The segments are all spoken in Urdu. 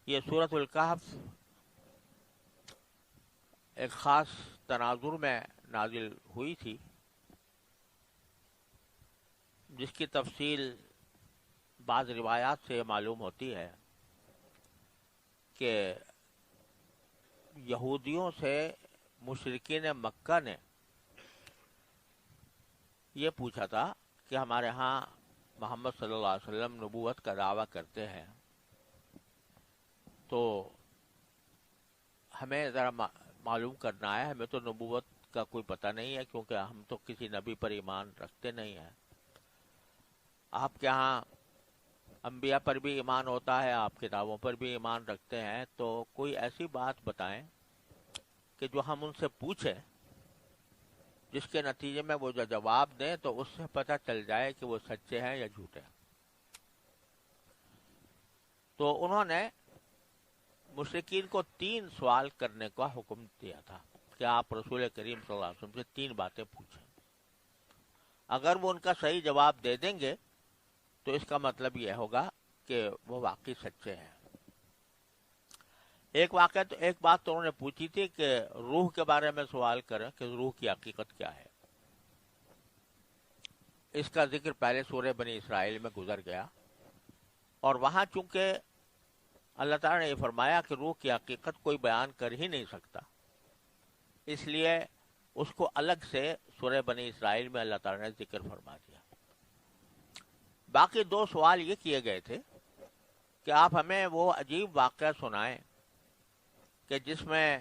یہ سورۃ الکہف ایک خاص تناظر میں نازل ہوئی تھی، جس کی تفصیل بعض روایات سے معلوم ہوتی ہے کہ یہودیوں سے مشرکین مکہ نے یہ پوچھا تھا کہ ہمارے ہاں محمد صلی اللہ علیہ وسلم نبوت کا دعویٰ کرتے ہیں، تو ہمیں ذرا معلوم کرنا ہے، ہمیں تو نبوت کا کوئی پتہ نہیں ہے کیونکہ ہم تو کسی نبی پر ایمان رکھتے نہیں ہیں۔ آپ کے ہاں انبیاء پر بھی ایمان ہوتا ہے، آپ کتابوں پر بھی ایمان رکھتے ہیں، تو کوئی ایسی بات بتائیں کہ جو ہم ان سے پوچھیں، جس کے نتیجے میں وہ جو جواب دیں تو اس سے پتہ چل جائے کہ وہ سچے ہیں یا جھوٹے ہیں۔ تو انہوں نے مشرکین کو 3 سوال کرنے کا حکم دیا تھا کہ آپ رسول کریم صلی اللہ علیہ وسلم سے 3 باتیں پوچھیں۔ اگر وہ ان کا صحیح جواب دے دیں گے تو اس کا مطلب یہ ہوگا کہ وہ واقعی سچے ہیں۔ ایک بات تو انہوں نے پوچھی تھی کہ روح کے بارے میں سوال کریں کہ روح کی حقیقت کیا ہے۔ اس کا ذکر پہلے سورہ بنی اسرائیل میں گزر گیا، اور وہاں چونکہ اللہ تعالیٰ نے یہ فرمایا کہ روح کی حقیقت کوئی بیان کر ہی نہیں سکتا، اس لیے اس کو الگ سے سورہ بنی اسرائیل میں اللہ تعالیٰ نے ذکر فرما دیا۔ باقی 2 سوال یہ کیے گئے تھے کہ آپ ہمیں وہ عجیب واقعہ سنائیں کہ جس میں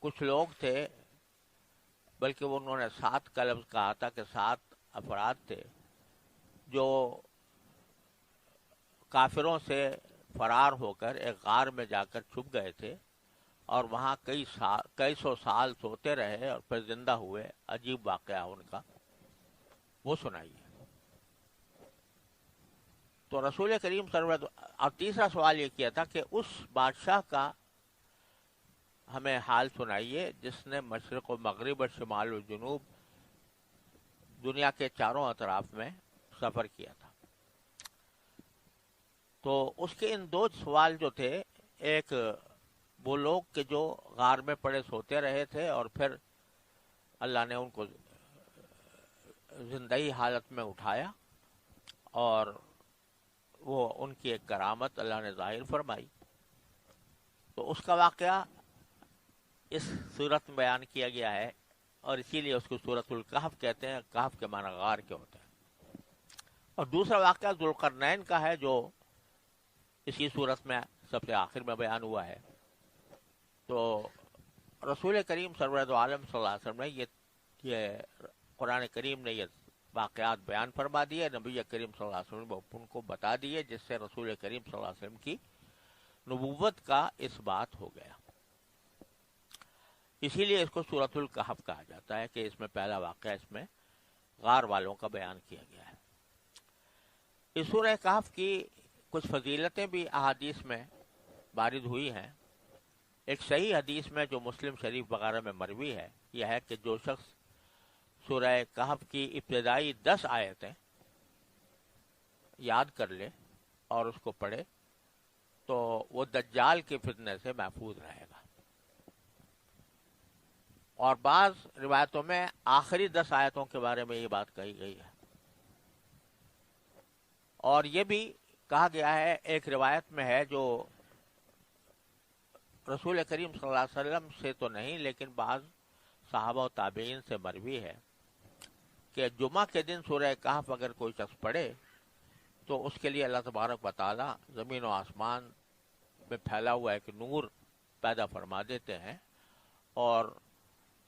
کچھ لوگ تھے، بلکہ انہوں نے 7 کا لفظ کہا تھا کہ 7 افراد تھے جو کافروں سے فرار ہو کر ایک غار میں جا کر چھپ گئے تھے، اور وہاں کئی سو سال سوتے رہے اور پھر زندہ ہوئے۔ عجیب واقعہ ان کا، وہ سنائیے۔ تو رسول کریم صلی اللہ علیہ وسلم، اور تیسرا سوال یہ کیا تھا کہ اس بادشاہ کا ہمیں حال سنائیے جس نے مشرق و مغرب اور شمال و جنوب دنیا کے چاروں اطراف میں سفر کیا تھا۔ تو اس کے ان 2 سوال جو تھے، ایک وہ لوگ کہ جو غار میں پڑے سوتے رہے تھے اور پھر اللہ نے ان کو زندہی حالت میں اٹھایا، اور وہ ان کی ایک کرامت اللہ نے ظاہر فرمائی، تو اس کا واقعہ اس صورت میں بیان کیا گیا ہے، اور اسی لیے اس کو سورۃ الکہف کہتے ہیں۔ کہف کے معنی غار کے ہوتے ہیں۔ اور دوسرا واقعہ ذوالقرنین کا ہے، جو اسی صورت میں سب سے آخر میں بیان ہوا ہے۔ تو رسول کریم سرورت عالم صلی اللہ علیہ وسلم نے یہ قرآن کریم نے یہ واقعات بیان فرما دیے، نبی کریم صلی اللہ علیہ وسلم نے ان کو بتا دیے، جس سے رسول کریم صلی اللہ علیہ وسلم کی نبوت کا اس بات ہو گیا۔ اسی لیے اس کو سورۃ الکہف کہا جاتا ہے کہ اس میں پہلا واقعہ اس میں غار والوں کا بیان کیا گیا ہے۔ اس سورہ کہف کی کچھ فضیلتیں بھی احادیث میں وارد ہوئی ہیں۔ ایک صحیح حدیث میں جو مسلم شریف وغیرہ میں مروی ہے، یہ ہے کہ جو شخص سورہ کہف کی ابتدائی 10 آیتیں یاد کر لے اور اس کو پڑھے تو وہ دجال کے فتنے سے محفوظ رہے گا۔ اور بعض روایتوں میں آخری 10 آیتوں کے بارے میں یہ بات کہی گئی ہے۔ اور یہ بھی کہا گیا ہے، ایک روایت میں ہے جو رسول کریم صلی اللہ علیہ وسلم سے تو نہیں لیکن بعض صحابہ و تابعین سے مروی ہے، کہ جمعہ کے دن سورہ کہف اگر کوئی شخص پڑھے تو اس کے لیے اللہ تبارک و تعالی زمین و آسمان میں پھیلا ہوا ایک نور پیدا فرما دیتے ہیں، اور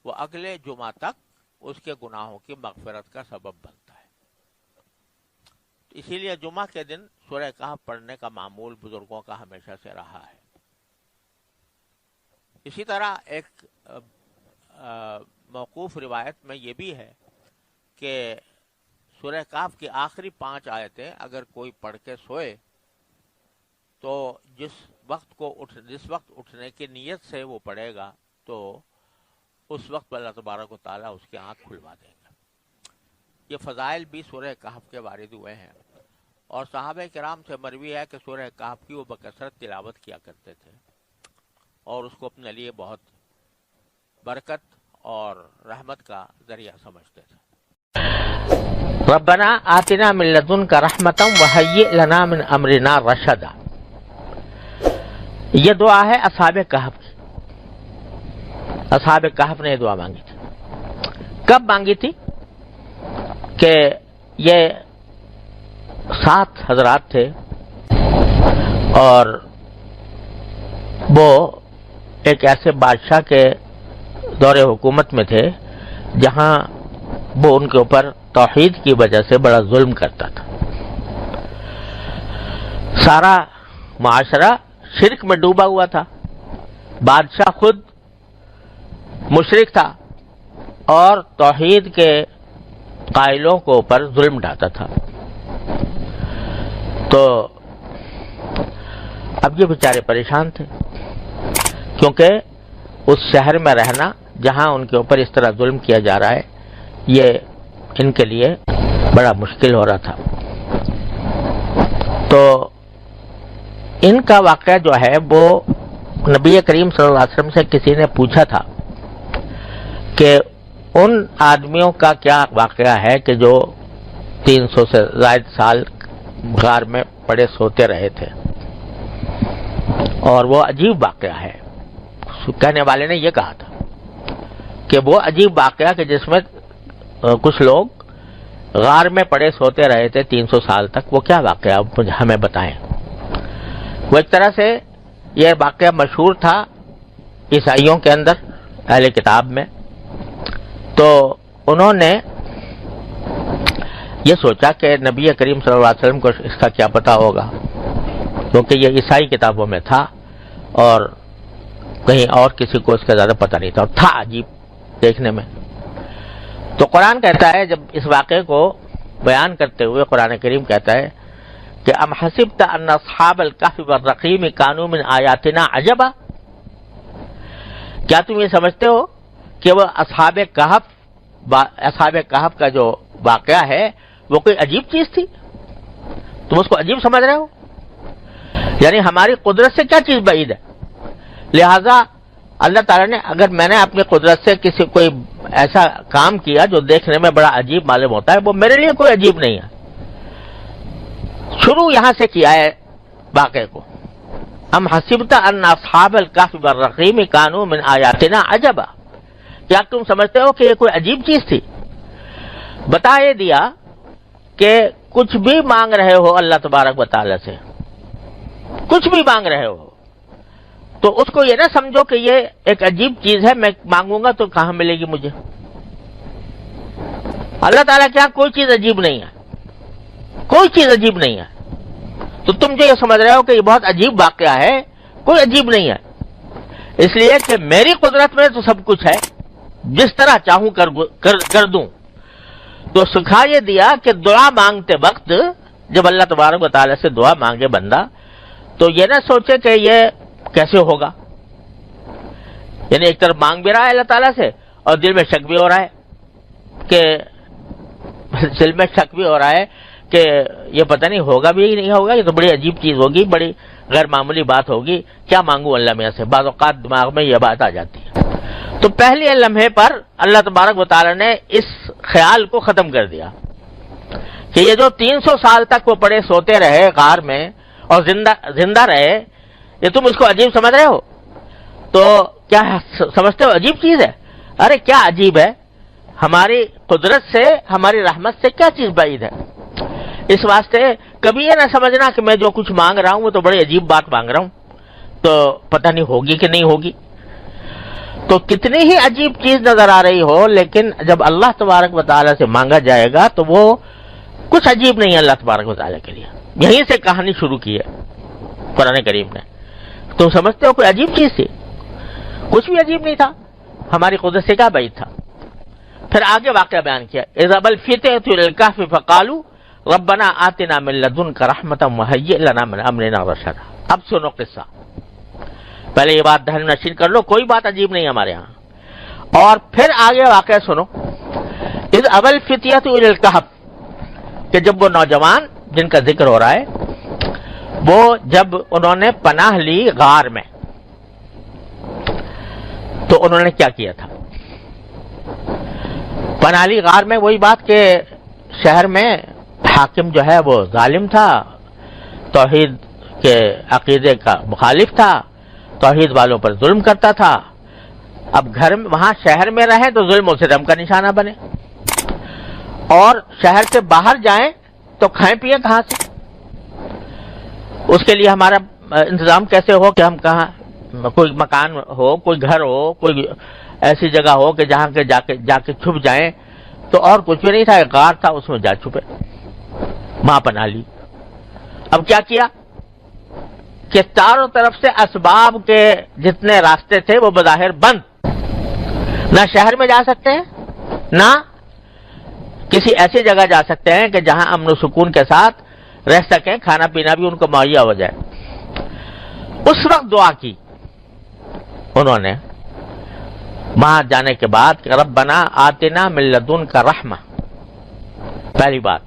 وہ اگلے جمعہ تک اس کے گناہوں کی مغفرت کا سبب بنتا ہے۔ اسی لیے جمعہ کے دن سورہ کہف پڑھنے کا معمول بزرگوں کا ہمیشہ سے رہا ہے۔ اسی طرح ایک موقوف روایت میں یہ بھی ہے کہ سورہ کہف کی آخری 5 آیتیں اگر کوئی پڑھ کے سوئے تو جس وقت اٹھنے کی نیت سے وہ پڑھے گا تو اس وقت اللہ تبارک و تعالیٰ اس کی آنکھ کھلوا دیں گے۔ یہ فضائل بھی سورہ کہف کے وارد ہوئے ہیں، اور صحابہ کرام سے مروی ہے کہ سورہ کہف کی وہ بکثرت تلاوت کیا کرتے تھے اور اس کو اپنے لیے بہت برکت اور رحمت کا ذریعہ سمجھتے تھے۔ ربنا آتنا من لدنک رحمتا وہیئ لنا من امرنا رشدا، یہ دعا ہے اصحاب کہف کی۔ اصحاب کہف نے یہ دعا مانگی تھی۔ کب مانگی تھی؟ کہ یہ 7 حضرات تھے اور وہ ایک ایسے بادشاہ کے دور حکومت میں تھے جہاں وہ ان کے اوپر توحید کی وجہ سے بڑا ظلم کرتا تھا۔ سارا معاشرہ شرک میں ڈوبا ہوا تھا، بادشاہ خود مشرک تھا اور توحید کے قائلوں کو اوپر ظلم ڈھاتا تھا۔ تو اب یہ بیچارے پریشان تھے کیونکہ اس شہر میں رہنا جہاں ان کے اوپر اس طرح ظلم کیا جا رہا ہے یہ ان کے لیے بڑا مشکل ہو رہا تھا۔ تو ان کا واقعہ جو ہے وہ نبی کریم صلی اللہ علیہ وسلم سے کسی نے پوچھا تھا کہ ان آدمیوں کا کیا واقعہ ہے کہ جو 300 سے زائد سال غار میں پڑے سوتے رہے تھے، اور وہ عجیب واقعہ ہے۔ کہنے والے نے یہ کہا تھا کہ وہ عجیب واقعہ کہ جس میں کچھ لوگ غار میں پڑے سوتے رہے تھے 300 سال تک، وہ کیا واقعہ ہمیں بتائیں۔ وہ ایک طرح سے یہ واقعہ مشہور تھا عیسائیوں کے اندر، اہل کتاب میں، تو انہوں نے یہ سوچا کہ نبی کریم صلی اللہ علیہ وسلم کو اس کا کیا پتہ ہوگا، کیونکہ یہ عیسائی کتابوں میں تھا اور کہیں اور کسی کو اس کا زیادہ پتہ نہیں تھا، اور تھا عجیب دیکھنے میں۔ تو قرآن کہتا ہے، جب اس واقعے کو بیان کرتے ہوئے قرآن کریم کہتا ہے کہ ام حسبت ان اصحاب الکہف والرقیم کانوا من آیاتنا عجبا، کیا تم یہ سمجھتے ہو کہ وہ اصحاب کہف کا جو واقعہ ہے وہ کوئی عجیب چیز تھی؟ تم اس کو عجیب سمجھ رہے ہو؟ یعنی ہماری قدرت سے کیا چیز بعید ہے؟ لہذا اللہ تعالیٰ نے، اگر میں نے اپنی قدرت سے کسی کوئی ایسا کام کیا جو دیکھنے میں بڑا عجیب معلوم ہوتا ہے، وہ میرے لیے کوئی عجیب نہیں ہے۔ شروع یہاں سے کیا ہے واقعے کو، ام حسبت ان اصحاب الکہف والرقیم کانوا من آیاتنا عجبا، کیا تم سمجھتے ہو کہ یہ کوئی عجیب چیز تھی؟ بتا یہ دیا کہ کچھ بھی مانگ رہے ہو اللہ تبارک و تعالی سے، کچھ بھی مانگ رہے ہو تو اس کو یہ نہ سمجھو کہ یہ ایک عجیب چیز ہے، میں مانگوں گا تو کہاں ملے گی مجھے۔ اللہ تعالیٰ کیا کوئی چیز عجیب نہیں ہے، کوئی چیز عجیب نہیں ہے۔ تو تم جو یہ سمجھ رہے ہو کہ یہ بہت عجیب واقعہ ہے، کوئی عجیب نہیں ہے، اس لیے کہ میری قدرت میں تو سب کچھ ہے، جس طرح چاہوں کر دوں۔ تو سکھا یہ دیا کہ دعا مانگتے وقت جب اللہ تبارک و تعالیٰ سے دعا مانگے بندہ تو یہ نہ سوچے کہ یہ کیسے ہوگا، یعنی ایک طرف مانگ بھی رہا ہے اللہ تعالیٰ سے اور دل میں شک بھی ہو رہا ہے کہ یہ پتہ نہیں ہوگا بھی نہیں ہوگا، یہ تو بڑی عجیب چیز ہوگی، بڑی غیر معمولی بات ہوگی، کیا مانگوں اللہ میاں سے۔ بعض اوقات دماغ میں یہ بات آ جاتی ہے۔ تو پہلے لمحے پر اللہ تبارک و تعالیٰ نے اس خیال کو ختم کر دیا کہ یہ جو 300 سال تک وہ پڑے سوتے رہے غار میں اور زندہ رہے، یہ تم اس کو عجیب سمجھ رہے ہو؟ تو کیا سمجھتے ہو عجیب چیز ہے؟ ارے کیا عجیب ہے، ہماری قدرت سے، ہماری رحمت سے کیا چیز بعید ہے؟ اس واسطے کبھی یہ نہ سمجھنا کہ میں جو کچھ مانگ رہا ہوں وہ تو بڑی عجیب بات مانگ رہا ہوں، تو پتہ نہیں ہوگی کہ نہیں ہوگی۔ تو کتنی ہی عجیب چیز نظر آ رہی ہو، لیکن جب اللہ تبارک و تعالیٰ سے مانگا جائے گا تو وہ کچھ عجیب نہیں ہے اللہ تبارک و تعالیٰ کے لیے۔ یہیں سے کہانی شروع کی ہے قرآن کریم نے۔ تم سمجھتے ہو کوئی عجیب چیز تھی؟ کچھ بھی عجیب نہیں تھا، ہماری قدرت سے کیا بعید تھا۔ پھر آگے واقعہ بیان کیا، اذ الفتية الى الكهف فقالوا ربنا آتنا من لدنك رحمة وهيئ لنا من امرنا رشدا۔ اب سنو قصہ، پہلے یہ بات دہن نشین کر لو، کوئی بات عجیب نہیں ہمارے ہاں۔ اور پھر آگے واقعہ سنو، اذ الفتية الى الكهف، کہ جب وہ نوجوان جن کا ذکر ہو رہا ہے وہ جب انہوں نے پناہ لی غار میں تو انہوں نے کیا کیا تھا. پناہ لی غار میں وہی بات کہ شہر میں حاکم جو ہے وہ ظالم تھا، توحید کے عقیدے کا مخالف تھا، توحید والوں پر ظلم کرتا تھا. اب گھر میں وہاں شہر میں رہیں تو ظلم و ستم کا نشانہ بنے، اور شہر سے باہر جائیں تو کھائیں پیئیں کہاں سے؟ اس کے لیے ہمارا انتظام کیسے ہو کہ ہم کہاں کوئی مکان ہو، کوئی گھر ہو، کوئی ایسی جگہ ہو کہ جہاں کے جا کے چھپ جائیں. تو اور کچھ بھی نہیں تھا، ایک غار تھا، اس میں جا چھپے، وہاں پناہ لی. اب کیا کیا کہ چاروں طرف سے اسباب کے جتنے راستے تھے وہ بظاہر بند، نہ شہر میں جا سکتے ہیں نہ کسی ایسی جگہ جا سکتے ہیں کہ جہاں امن و سکون کے ساتھ رہ سکیں، کھانا پینا بھی ان کو مہیا ہو جائے. اس وقت دعا کی انہوں نے وہاں جانے کے بعد کہ ربنا آتنا من لدنک رحمہ. پہلی بات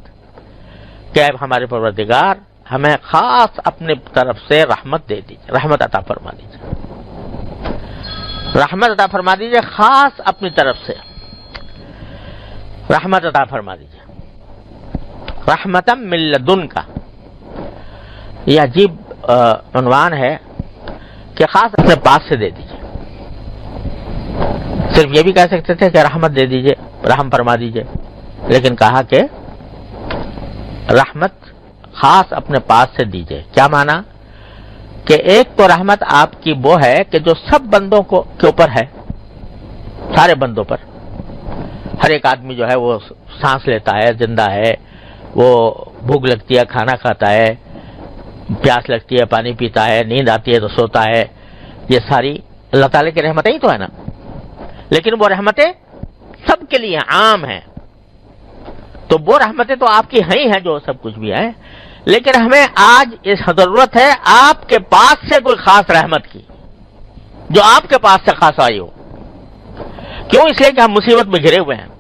کہ ہمارے پروردگار ہمیں خاص اپنے طرف سے رحمت دے دیجیے، رحمت عطا فرما دیجیے، رحمت عطا فرما دیجیے، خاص اپنی طرف سے رحمت عطا فرما دیجیے. رحمتم من لدنک، یہ عجیب عنوان ہے کہ خاص اپنے پاس سے دے دیجیے. صرف یہ بھی کہہ سکتے تھے کہ رحمت دے دیجیے، رحم فرما دیجیے، لیکن کہا کہ رحمت خاص اپنے پاس سے دیجیے. کیا معنی کہ ایک تو رحمت آپ کی وہ ہے کہ جو سب بندوں کے اوپر ہے، سارے بندوں پر. ہر ایک آدمی جو ہے وہ سانس لیتا ہے، زندہ ہے، وہ بھوک لگتی ہے کھانا کھاتا ہے، پیاس لگتی ہے پانی پیتا ہے، نیند آتی ہے تو سوتا ہے. یہ ساری اللہ تعالیٰ کی رحمتیں ہی تو ہے نا. لیکن وہ رحمتیں سب کے لیے عام ہیں. تو وہ رحمتیں تو آپ کی ہیں ہیں جو سب کچھ بھی ہیں، لیکن ہمیں آج اس ضرورت ہے آپ کے پاس سے کوئی خاص رحمت کی جو آپ کے پاس سے خاص آئی ہو. کیوں؟ اس لیے کہ ہم مصیبت میں گھرے ہوئے ہیں،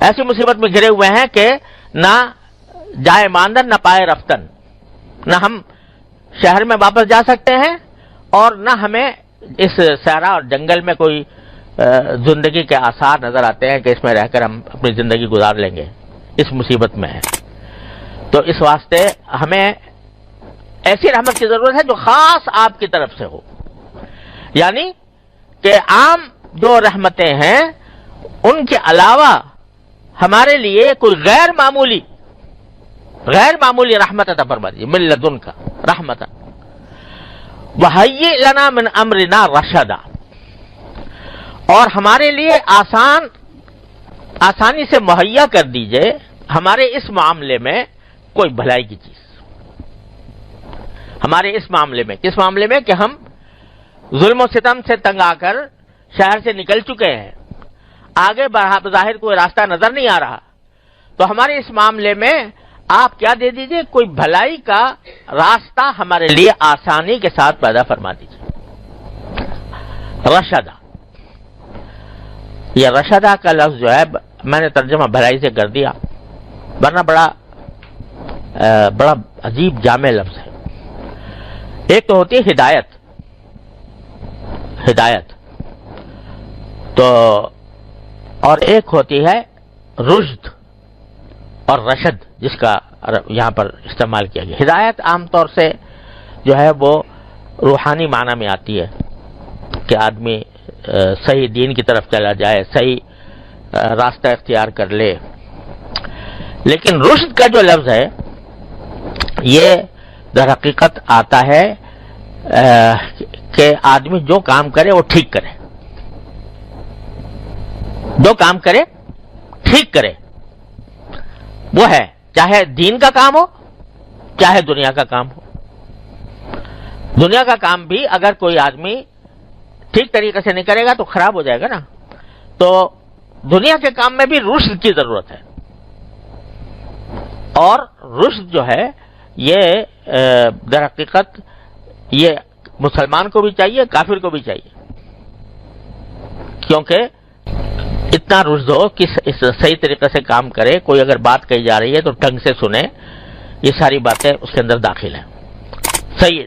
ایسی مصیبت میں گھرے ہوئے ہیں کہ نہ جائے ماندن نہ پائے رفتن، نہ ہم شہر میں واپس جا سکتے ہیں اور نہ ہمیں اس صحرا اور جنگل میں کوئی زندگی کے آثار نظر آتے ہیں کہ اس میں رہ کر ہم اپنی زندگی گزار لیں گے. اس مصیبت میں ہے. تو اس واسطے ہمیں ایسی رحمت کی ضرورت ہے جو خاص آپ کی طرف سے ہو. یعنی کہ عام جو رحمتیں ہیں ان کے علاوہ ہمارے لیے کوئی غیر معمولی رحمت عطا فرما دیجیے. من لدنک رحمت وہیئ لنا من امرنا رشدا، اور ہمارے لیے آسانی سے مہیا کر دیجئے ہمارے اس معاملے میں کوئی بھلائی کی چیز. ہمارے اس معاملے میں، کس معاملے میں؟ کہ ہم ظلم و ستم سے تنگ آ کر شہر سے نکل چکے ہیں، آگے بظاہر کوئی راستہ نظر نہیں آ رہا. تو ہمارے اس معاملے میں آپ کیا دے دیجئے؟ کوئی بھلائی کا راستہ ہمارے لیے آسانی کے ساتھ پیدا فرما دیجئے. رشدہ، یہ رشدہ کا لفظ جو ہے میں نے ترجمہ بھلائی سے کر دیا، ورنہ بڑا عجیب جامع لفظ ہے. ایک تو ہوتی ہے ہدایت تو، اور ایک ہوتی ہے رشد اور رشد، جس کا یہاں پر استعمال کیا گیا. ہدایت عام طور سے جو ہے وہ روحانی معنی میں آتی ہے کہ آدمی صحیح دین کی طرف چلا جائے، صحیح راستہ اختیار کر لے. لیکن رشد کا جو لفظ ہے یہ در حقیقت آتا ہے کہ آدمی جو کام کرے وہ ٹھیک کرے، جو کام کرے ٹھیک کرے. وہ ہے چاہے دین کا کام ہو چاہے دنیا کا کام ہو. دنیا کا کام بھی اگر کوئی آدمی ٹھیک طریقے سے نہیں کرے گا تو خراب ہو جائے گا نا. تو دنیا کے کام میں بھی رشد کی ضرورت ہے، اور رشد جو ہے یہ در حقیقت یہ مسلمان کو بھی چاہیے، کافر کو بھی چاہیے. کیونکہ اتنا رشد ہو کہ اس صحیح طریقے سے کام کرے. کوئی اگر بات کہی جا رہی ہے تو ڈھنگ سے سنے، یہ ساری باتیں اس کے اندر داخل ہیں. صحیح,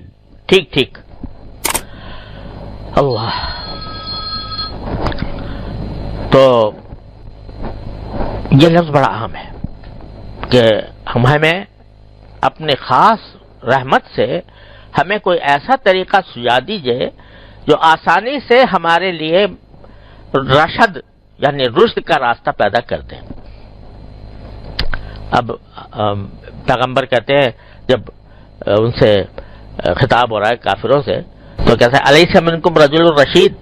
ٹھیک ٹھیک. اللہ, تو یہ لفظ بڑا اہم ہے کہ ہمیں اپنے خاص رحمت سے ہمیں کوئی ایسا طریقہ سجا دیجئے جو آسانی سے ہمارے لیے رشد یعنی رشد کا راستہ پیدا کر دے. اب پیغمبر کہتے ہیں جب ان سے خطاب ہو رہا ہے کافروں سے, تو کہتے ہیں الیس منکم رجل الرشید,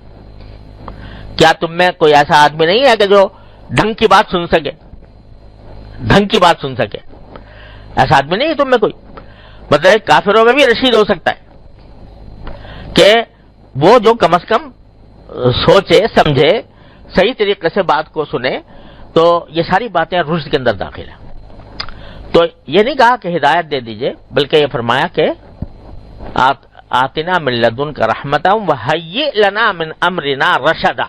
کیا تم میں کوئی ایسا آدمی نہیں ہے کہ جو ڈھنگ کی بات سن سکے, ڈھنگ کی بات سن سکے؟ ایسا آدمی نہیں ہے تم میں کوئی. مطلب کافروں میں بھی رشید ہو سکتا ہے کہ وہ جو کم از کم سوچے سمجھے صحیح طریقے سے بات کو سنے. تو یہ ساری باتیں رشد کے اندر داخل ہیں. تو یہ نہیں کہا کہ ہدایت دے دیجئے, بلکہ یہ فرمایا کہ آتنا من لدنک رحمتا وہیئ لنا من امرنا رشدا,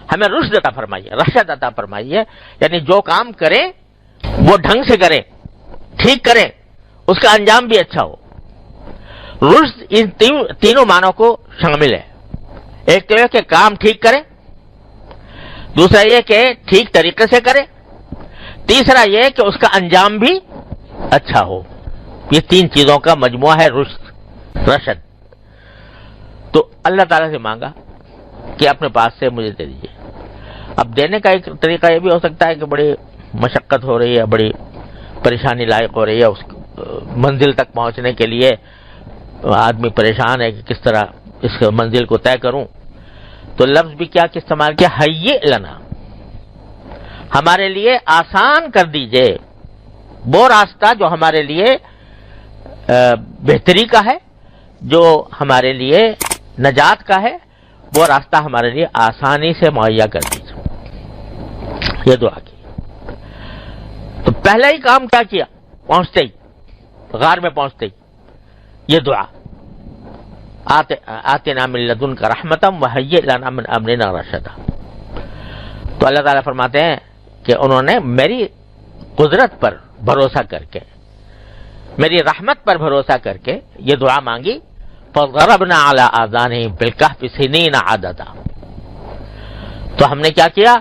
ہمیں رشد عطا فرمائیے, رشد عطا فرمائیے, یعنی جو کام کریں وہ ڈھنگ سے کریں, ٹھیک کریں, اس کا انجام بھی اچھا ہو. رشد ان تینوں معنوں کو شامل ہے. ایک تو یہ کہ کام ٹھیک کریں, دوسرا یہ کہ ٹھیک طریقے سے کریں, تیسرا یہ کہ اس کا انجام بھی اچھا ہو. یہ تین چیزوں کا مجموعہ ہے رشد. تو اللہ تعالیٰ سے مانگا کہ اپنے پاس سے مجھے دے دیجیے. اب دینے کا ایک طریقہ یہ بھی ہو سکتا ہے کہ بڑی مشقت ہو رہی ہے, بڑی پریشانی لائق ہو رہی ہے, اس منزل تک پہنچنے کے لیے آدمی پریشان ہے کہ کس طرح اس منزل کو طے کروں. تو لفظ بھی کیا استعمال کیا, ہیئ لنا, ہمارے لیے آسان کر دیجئے وہ راستہ جو ہمارے لیے بہتری کا ہے, جو ہمارے لیے نجات کا ہے, وہ راستہ ہمارے لیے آسانی سے مہیا کر دیجئے. یہ دعا کی. تو پہلا ہی کام کیا کیا, پہنچتے ہی غار میں پہنچتے ہی یہ دعا, آتنا من لدنک رحمتا وہیئ لنا من امرنا رشدا. تو اللہ تعالیٰ فرماتے ہیں کہ انہوں نے میری قدرت پر بھروسہ کر کے, میری رحمت پر بھروسہ کر کے یہ دعا مانگی. فضربنا علی آذانہم فی الکہف سنین عددا, تو ہم نے کیا کیا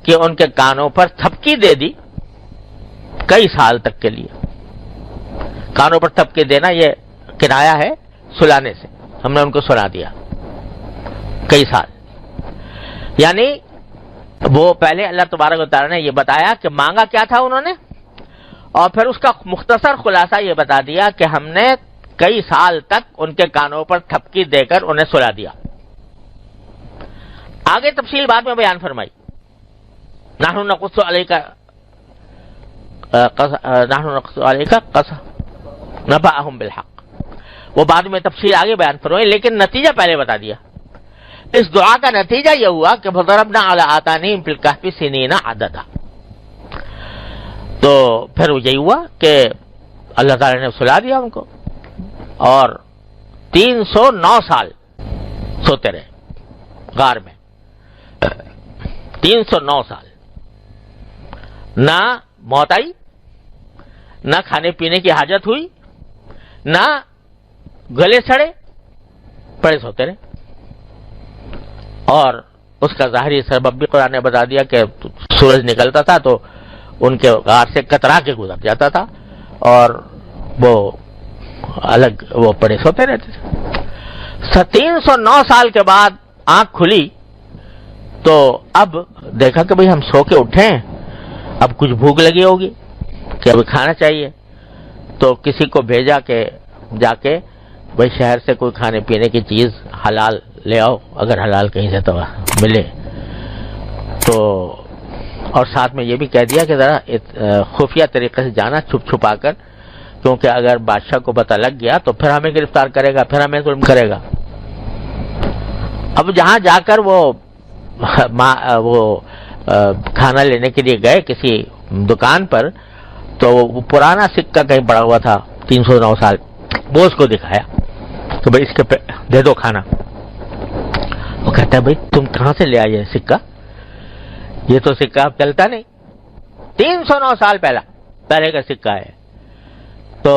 کہ ان کے کانوں پر تھپکی دے دی کئی سال تک کے لیے. کانوں پر تھپکی دینا یہ کنایا ہے سلانے سے, ہم نے ان کو سلا دیا کئی سال. یعنی وہ پہلے اللہ تبارک و تعالیٰ نے یہ بتایا کہ مانگا کیا تھا انہوں نے, اور پھر اس کا مختصر خلاصہ یہ بتا دیا کہ ہم نے کئی سال تک ان کے کانوں پر تھپکی دے کر انہیں سلا دیا. آگے تفصیل بعد میں بیان فرمائی. نحن نقص علیک نبأہم بالحق, وہ بعد میں تفصیل آگے بیان فرمائی, لیکن نتیجہ پہلے بتا دیا. اس دعا کا نتیجہ یہ ہوا کہ فضربنا علی آذانہم فی الکہف سنین عددا. تو پھر یہی ہوا کہ اللہ تعالی نے سلا دیا ان کو, اور 309 سال سوتے رہے غار میں. 309 سال نہ موت آئی, نہ کھانے پینے کی حاجت ہوئی, نہ گلے سڑے, پڑے سوتے رہے. اور اس کا ظاہری سبب بھی قرآن نے بتا دیا کہ سورج نکلتا تھا تو ان کے غار سے کترا کے گزر جاتا تھا, اور وہ الگ وہ پڑے سوتے رہتے تھے. 309 سال کے بعد آنکھ کھلی تو اب دیکھا کہ بھئی ہم سو کے اٹھے ہیں, اب کچھ بھوک لگی ہوگی کہ اب کھانا چاہیے. تو کسی کو بھیجا کہ جا کے بھئی شہر سے کوئی کھانے پینے کی چیز حلال لے آؤ, اگر حلال کہیں سے تو ملے. تو اور ساتھ میں یہ بھی کہہ دیا کہ ذرا خفیہ طریقے سے جانا, چھپ چھپا کر, کیونکہ اگر بادشاہ کو پتہ لگ گیا تو پھر ہمیں گرفتار کرے گا, پھر ہمیں ظلم کرے گا. اب جہاں جا کر وہ کھانا لینے کے لیے گئے کسی دکان پر, تو وہ پرانا سکہ کہیں پڑا ہوا تھا 309 سال, وہ اس کو دکھایا کہ بھئی اس کے دے دو کھانا. وہ کہتا ہے بھئی تم کہاں سے لے آئے سکہ, یہ تو سکہ اب چلتا نہیں, 309 سال پہلے کا سکہ ہے. تو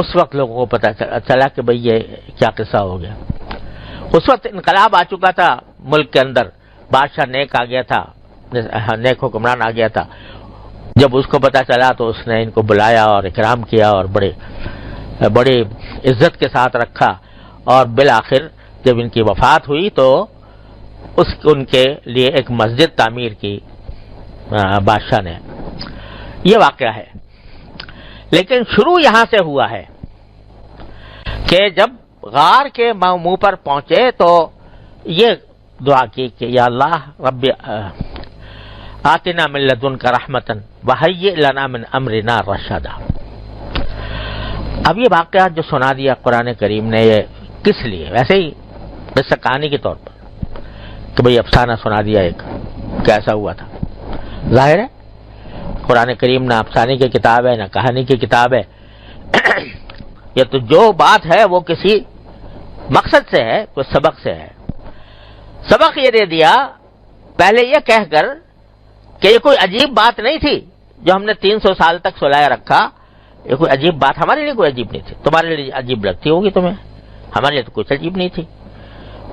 اس وقت لوگوں کو پتا چلا کہ بھئی یہ کیا قصہ ہو گیا. اس وقت انقلاب آ چکا تھا ملک کے اندر, بادشاہ نیک آ گیا تھا, نیک حکمران آ گیا تھا. جب اس کو پتا چلا تو اس نے ان کو بلایا اور اکرام کیا اور بڑی عزت کے ساتھ رکھا, اور بالآخر جب ان کی وفات ہوئی تو ان کے لیے ایک مسجد تعمیر کی بادشاہ نے. یہ واقعہ ہے. لیکن شروع یہاں سے ہوا ہے کہ جب غار کے منہ پر پہنچے تو یہ دعا کی کہ یا اللہ رب آتنا من لدنک رحمتا وہیئ لنا من امرنا رشدا. اب یہ واقعہ جو سنا دیا قرآن کریم نے, یہ کس لیے؟ ویسے ہی قصہ کہانی کے طور پر کہ بھئی افسانہ سنا دیا ایک, کیسا ہوا تھا. ظاہر ہے قرآن کریم نہ افسانے کی کتاب ہے نہ کہانی کی کتاب ہے. یہ تو جو بات ہے وہ کسی مقصد سے ہے, کوئی سبق سے ہے. سبق یہ دے دیا پہلے یہ کہہ کر کہ یہ کوئی عجیب بات نہیں تھی جو ہم نے 300 سال تک سلائے رکھا. یہ کوئی عجیب بات ہمارے لیے کوئی عجیب نہیں تھی. تمہارے لیے عجیب لگتی ہوگی تمہیں, ہمارے لیے تو کچھ عجیب نہیں تھی.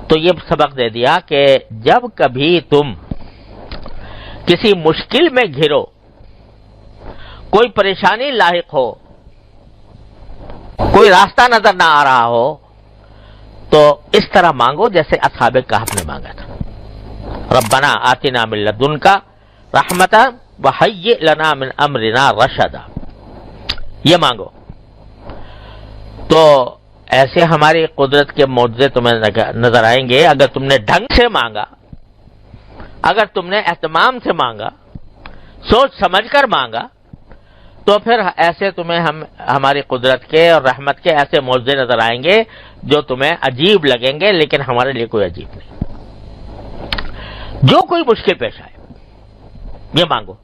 تو یہ سبق دے دیا کہ جب کبھی تم کسی مشکل میں گھرو, کوئی پریشانی لاحق ہو, کوئی راستہ نظر نہ آ رہا ہو, تو اس طرح مانگو جیسے اصحاب کہف نے مانگا تھا. ربنا آتنا من لدنک رحمتا وہیئ لنا من امرنا رشدا. یہ مانگو. تو ایسے ہماری قدرت کے معجزے تمہیں نظر آئیں گے اگر تم نے ڈھنگ سے مانگا, اگر تم نے اہتمام سے مانگا, سوچ سمجھ کر مانگا, تو پھر ایسے تمہیں ہماری قدرت کے اور رحمت کے ایسے معجزے نظر آئیں گے جو تمہیں عجیب لگیں گے, لیکن ہمارے لیے کوئی عجیب نہیں. جو کوئی مشکل پیش آئے یہ مانگو.